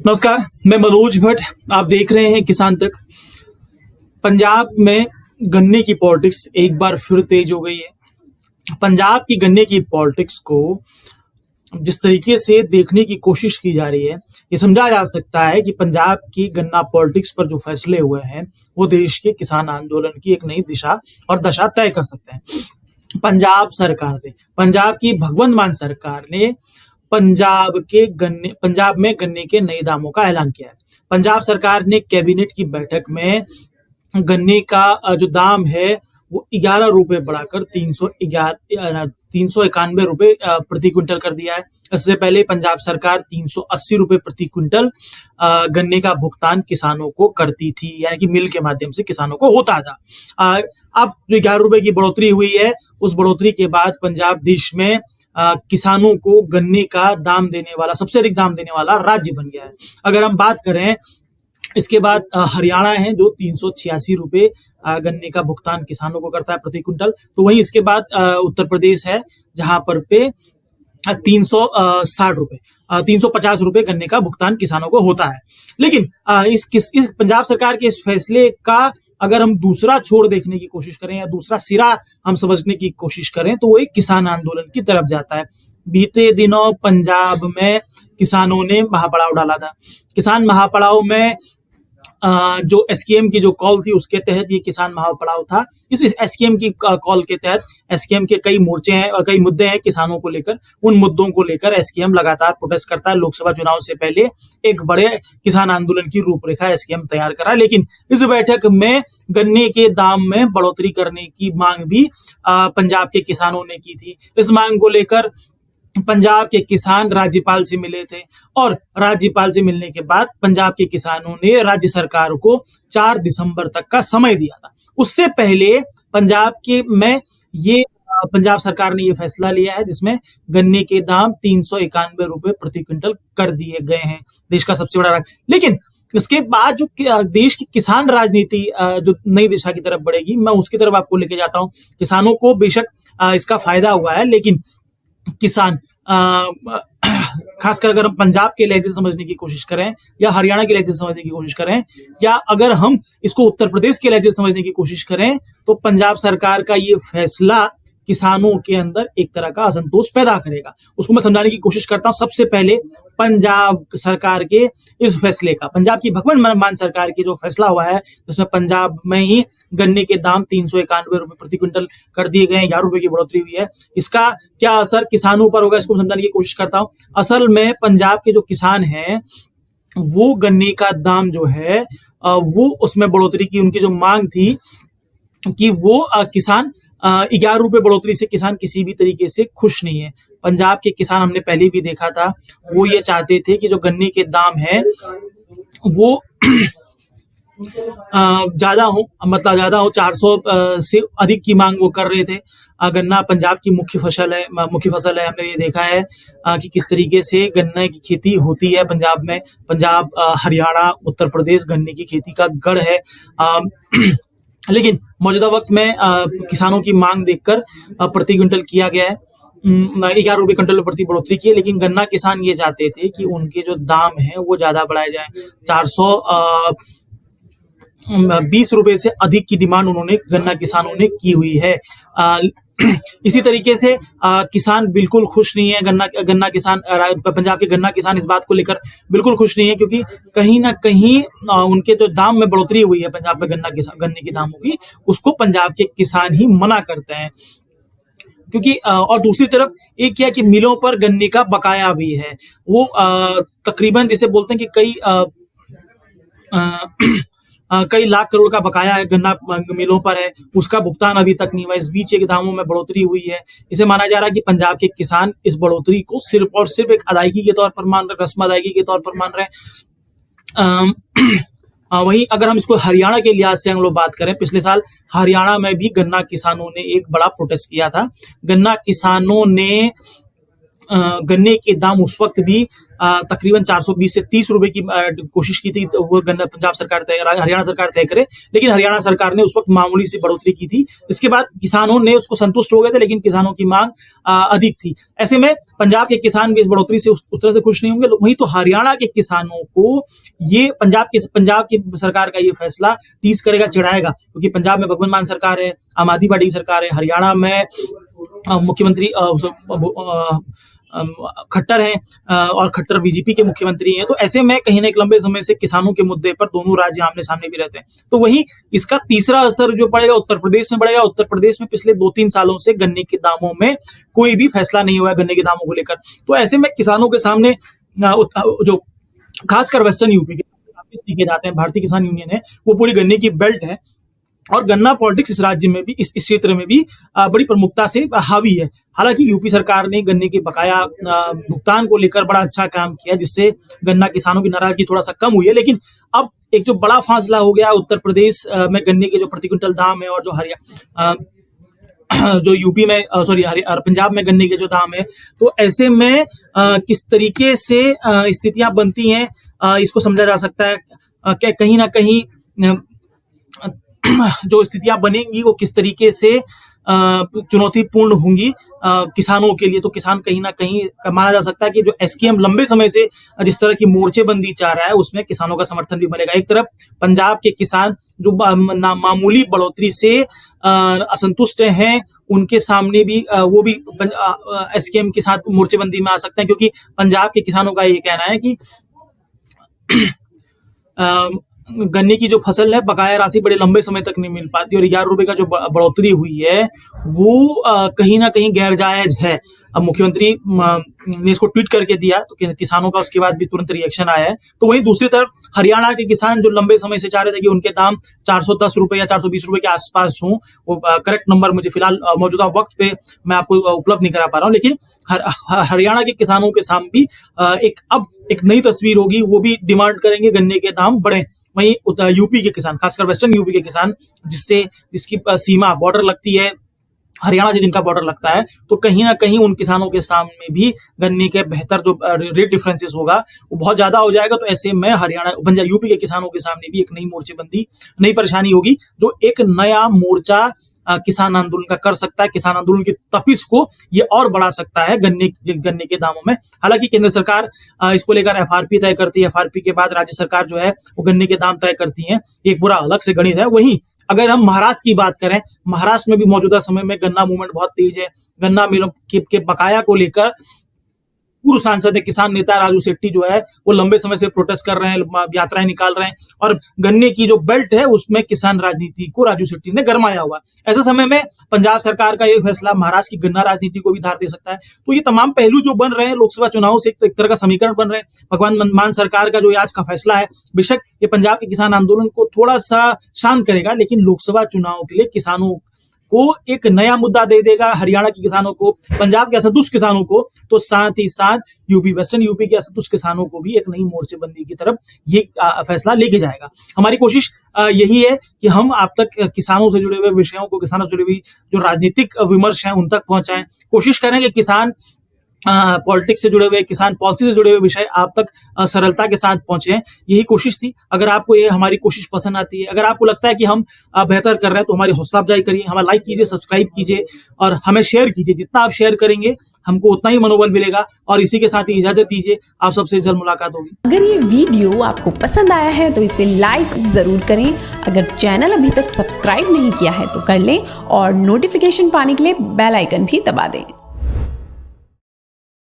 नमस्कार, मैं मनोज भट्ट। आप देख रहे हैं किसान तक। पंजाब में गन्ने की पॉलिटिक्स एक बार फिर तेज हो गई है। पंजाब की गन्ने की पॉलिटिक्स को जिस तरीके से देखने की कोशिश की जा रही है, ये समझा जा सकता है कि पंजाब की गन्ना पॉलिटिक्स पर जो फैसले हुए हैं, वो देश के किसान आंदोलन की एक नई दिशा और दशा तय कर सकते हैं। पंजाब की भगवंत मान सरकार ने पंजाब में गन्ने के नए दामों का ऐलान किया है। पंजाब सरकार ने कैबिनेट की बैठक में गन्ने का जो दाम है वो 11 रुपए बढ़ाकर 391 रुपए प्रति क्विंटल कर दिया है। इससे पहले पंजाब सरकार 380 रुपए प्रति क्विंटल गन्ने का भुगतान किसानों को करती थी, यानी कि मिल के माध्यम से किसानों को होता था। अब जो 11 रुपए की बढ़ोतरी हुई है, उस बढ़ोतरी के बाद पंजाब देश में किसानों को गन्ने का दाम देने वाला, सबसे अधिक दाम देने वाला राज्य बन गया है। अगर हम बात करें, इसके बाद हरियाणा है जो 386 रुपए गन्ने का भुगतान किसानों को करता है प्रति क्विंटल। तो वहीं इसके बाद उत्तर प्रदेश है जहां पर पे 350 रुपए गन्ने का भुगतान किसानों को होता है। लेकिन इस पंजाब सरकार के इस फैसले का अगर हम दूसरा छोर देखने की कोशिश करें या दूसरा सिरा हम समझने की कोशिश करें, तो वो एक किसान आंदोलन की तरफ जाता है। बीते दिनों पंजाब में किसानों ने महापड़ाव डाला था। किसान महापड़ाव में जो एसकेएम की जो कॉल थी, उसके तहत ये किसान महापड़ाव था। इस एसकेएम की कॉल के तहत एसकेएम के कई मोर्चे हैं और कई मुद्दे हैं किसानों को लेकर। उन मुद्दों को लेकर एसकेएम लगातार प्रोटेस्ट करता है। लोकसभा चुनाव से पहले एक बड़े किसान आंदोलन की रूपरेखा एसकेएम तैयार करा। लेकिन इस बैठक में गन्ने के दाम में बढ़ोतरी करने की मांग भी पंजाब के किसानों ने की थी। इस मांग को लेकर पंजाब के किसान राज्यपाल से मिले थे और राज्यपाल से मिलने के बाद पंजाब के किसानों ने राज्य सरकार को 4 दिसंबर तक का समय दिया था। उससे पहले पंजाब सरकार ने ये फैसला लिया है जिसमें गन्ने के दाम 391 रुपए प्रति क्विंटल कर दिए गए हैं। देश का सबसे बड़ा लेकिन इसके बाद जो देश की किसान राजनीति जो नई दिशा की तरफ बढ़ेगी, मैं उसकी तरफ आपको लेके जाता हूँ। किसानों को बेशक इसका फायदा हुआ है, लेकिन किसान खासकर अगर हम पंजाब के लहजे समझने की कोशिश करें या हरियाणा के लहजे समझने की कोशिश करें, या अगर हम इसको उत्तर प्रदेश के लहजे समझने की कोशिश करें, तो पंजाब सरकार का ये फैसला किसानों के अंदर एक तरह का असंतोष पैदा करेगा। उसको मैं समझाने की कोशिश करता हूं। सबसे पहले पंजाब सरकार के इस फैसले का, पंजाब की भगवंत मान सरकार की जो फैसला हुआ है, जिसमें पंजाब में ही गन्ने के दाम 391 रुपए प्रति क्विंटल कर दिए गए हैं, 11 रुपए की बढ़ोतरी हुई है। इसका क्या असर किसानों पर होगा, इसको समझाने की कोशिश करता हूँ। असल में पंजाब के जो किसान हैं, वो गन्ने का दाम जो है वो उसमें बढ़ोतरी की उनकी जो मांग थी कि वो किसान 11 रुपए बढ़ोतरी से किसान किसी भी तरीके से खुश नहीं है। पंजाब के किसान, हमने पहले भी देखा था, वो ये चाहते थे कि जो गन्ने के दाम है वो ज्यादा हो, मतलब ज्यादा हो। 400 से अधिक की मांग वो कर रहे थे। गन्ना पंजाब की मुख्य फसल है। हमने ये देखा है कि किस तरीके से गन्ने की खेती होती है पंजाब में। पंजाब, हरियाणा, उत्तर प्रदेश गन्ने की खेती का गढ़ है। लेकिन मौजूदा वक्त में किसानों की मांग देखकर प्रति क्विंटल किया गया है 11 रुपए क्विंटल प्रति बढ़ोतरी की है। लेकिन गन्ना किसान ये चाहते थे कि उनके जो दाम है वो ज्यादा बढ़ाए जाए। 420 रुपए से अधिक की डिमांड उन्होंने गन्ना किसानों ने की हुई है। इसी तरीके से किसान बिल्कुल खुश नहीं है। गन्ना किसान, पंजाब के गन्ना किसान इस बात को लेकर बिल्कुल खुश नहीं है, क्योंकि कहीं ना कहीं उनके जो दाम में बढ़ोतरी हुई है पंजाब में गन्ने के दामों की, उसको पंजाब के किसान ही मना करते हैं। क्योंकि और दूसरी तरफ एक क्या कि मिलों पर गन्ने का बकाया भी है। वो तकरीबन जिसे बोलते हैं कि कई लाख करोड़ का बकाया है गन्ना मिलों पर है, उसका भुगतान अभी तक नहीं हुआ। इस बीच के दामों में बढ़ोतरी हुई है। इसे माना जा रहा है कि पंजाब के किसान इस बढ़ोतरी को सिर्फ और सिर्फ एक अदायगी के तौर पर मान रहे, रस्म अदायगी के तौर पर मान रहे हैं। वहीं अगर हम इसको हरियाणा के लिहाज से हम लोग बात करें, पिछले साल हरियाणा में भी गन्ना किसानों ने एक बड़ा प्रोटेस्ट किया था। गन्ना किसानों ने गन्ने के दाम उस वक्त भी तकरीबन 420 से 30 रुपए की कोशिश की थी, तो वो गन्ना पंजाब सरकार हरियाणा सरकार तय करे, लेकिन हरियाणा सरकार ने उस वक्त मामूली सी बढ़ोतरी की थी। इसके बाद किसानों ने उसको संतुष्ट हो गए थे, लेकिन किसानों की मांग अधिक थी। ऐसे में पंजाब के किसान भी इस बढ़ोतरी से उस तरह से खुश नहीं होंगे। वहीं तो हरियाणा के किसानों को ये पंजाब की सरकार का ये फैसला टीज करेगा, चिढ़ाएगा, क्योंकि पंजाब में भगवंत मान सरकार है, आम आदमी पार्टी की सरकार है, हरियाणा में मुख्यमंत्री खट्टर हैं और खट्टर बीजेपी के मुख्यमंत्री हैं। तो ऐसे में कहीं ना एक लंबे समय से किसानों के मुद्दे पर दोनों राज्य आमने सामने भी रहते हैं। तो वही इसका तीसरा असर जो पड़ेगा उत्तर प्रदेश में पड़ेगा। उत्तर प्रदेश में पिछले 2-3 सालों से गन्ने के दामों में कोई भी फैसला नहीं हुआ है, गन्ने के दामों को लेकर। तो ऐसे में किसानों के सामने जो खासकर वेस्टर्न यूपी के जाते हैं, भारतीय किसान यूनियन है, वो पूरी गन्ने की बेल्ट है और गन्ना पॉलिटिक्स इस राज्य में भी, इस क्षेत्र में भी बड़ी प्रमुखता से हावी है। हालांकि यूपी सरकार ने गन्ने के बकाया भुगतान को लेकर बड़ा अच्छा काम किया, जिससे गन्ना किसानों की नाराजगी थोड़ा सा कम हुई है। लेकिन अब एक जो बड़ा फासला हो गया उत्तर प्रदेश में गन्ने के जो प्रति क्विंटल दाम है और जो यूपी में पंजाब में गन्ने के जो दाम है, तो ऐसे में किस तरीके से स्थितियां बनती हैं इसको समझा जा सकता है। कहीं ना कहीं जो स्थितियां बनेंगी वो किस तरीके से चुनौतीपूर्ण होंगी किसानों के लिए। तो किसान कहीं ना कहीं माना जा सकता है कि जो एसकेएम लंबे समय से जिस तरह की मोर्चेबंदी चाह रहा है, उसमें किसानों का समर्थन भी बनेगा। एक तरफ पंजाब के किसान जो मामूली बढ़ोतरी से असंतुष्ट हैं, उनके सामने भी वो भी एसकेएम के साथ मोर्चेबंदी में आ सकते हैं, क्योंकि पंजाब के किसानों का ये कहना है कि गन्ने की जो फसल है बकाया राशि बड़े लंबे समय तक नहीं मिल पाती और 11 रुपए का जो बढ़ोतरी हुई है वो कहीं ना कहीं गैर जायज है। अब मुख्यमंत्री ने इसको ट्वीट करके दिया तो किसानों का उसके बाद भी तुरंत रिएक्शन आया है। तो वहीं दूसरी तरफ हरियाणा के किसान जो लंबे समय से चाह रहे थे कि उनके दाम 410 रुपए या 420 रुपए के आसपास हों, वो करेक्ट नंबर मुझे फिलहाल मौजूदा वक्त पे मैं आपको उपलब्ध नहीं करा पा रहा हूँ, लेकिन हरियाणा के किसानों के सामने भी एक नई तस्वीर होगी। वो भी डिमांड करेंगे गन्ने के दाम बढ़े। वहीं यूपी के किसान, खासकर वेस्टर्न यूपी के किसान, जिसकी सीमा बॉर्डर लगती है हरियाणा से, जिनका बॉर्डर लगता है, तो कहीं ना कहीं उन किसानों के सामने भी गन्ने के बेहतर जो रेट डिफरेंसेस होगा वो बहुत ज्यादा हो जाएगा। तो ऐसे में पंजाब यूपी के किसानों के सामने भी एक नई मोर्चेबंदी, नई परेशानी होगी, जो एक नया मोर्चा किसान आंदोलन का कर सकता है। किसान आंदोलन की तपिश को ये और बढ़ा सकता है गन्ने के दामों में। हालांकि केंद्र सरकार इसको लेकर एफआरपी तय करती है, एफआरपी के बाद राज्य सरकार जो है वो गन्ने के दाम तय करती है, एक पूरा अलग से गणित है। वहीं अगर हम महाराष्ट्र की बात करें, महाराष्ट्र में भी मौजूदा समय में गन्ना मूवमेंट बहुत तेज है। गन्ना मिलों के बकाया को लेकर पूर्व सांसद है, किसान नेता राजू शेट्टी जो है वो लंबे समय से प्रोटेस्ट कर रहे हैं, यात्राएं निकाल रहे हैं और गन्ने की जो बेल्ट है उसमें किसान राजनीति को राजू शेट्टी ने गरमाया हुआ। ऐसे समय में पंजाब सरकार का ये फैसला महाराष्ट्र की गन्ना राजनीति को भी धार दे सकता है। तो ये तमाम पहलू जो बन रहे हैं लोकसभा चुनाव से एक तरह का समीकरण बन रहे हैं। भगवान मान सरकार का जो आज का फैसला है, बेशक ये पंजाब के किसान आंदोलन को थोड़ा सा शांत करेगा, लेकिन लोकसभा चुनाव के लिए किसानों को एक नया मुद्दा दे देगा। हरियाणा के किसानों को, पंजाब के असंतुष्ट किसानों को, तो साथ ही साथ वेस्टर्न यूपी के असंतुष्ट किसानों को भी एक नई मोर्चेबंदी की तरफ ये फैसला लेके जाएगा। हमारी कोशिश यही है कि हम आप तक किसानों से जुड़े हुए विषयों को, किसानों से जुड़े हुए जो राजनीतिक विमर्श हैं उन तक पहुंचाएं। कोशिश करें कि किसान पॉलिटिक्स से जुड़े हुए, किसान पॉलिसी से जुड़े हुए विषय आप तक सरलता के साथ पहुंचे, यही कोशिश थी। अगर आपको ये हमारी कोशिश पसंद आती है, अगर आपको लगता है कि हम बेहतर कर रहे हैं, तो हमारी हौसला अफजाई करिए, हमें लाइक कीजिए, सब्सक्राइब कीजिए और हमें शेयर कीजिए। जितना आप शेयर करेंगे हमको उतना ही मनोबल मिलेगा। और इसी के साथ ही इजाजत दीजिए, आप सबसे जल्द मुलाकात होगी। अगर ये वीडियो आपको पसंद आया है तो इसे लाइक जरूर करें। अगर चैनल अभी तक सब्सक्राइब नहीं किया है तो कर लें और नोटिफिकेशन पाने के लिए बेल आइकन भी दबा दें।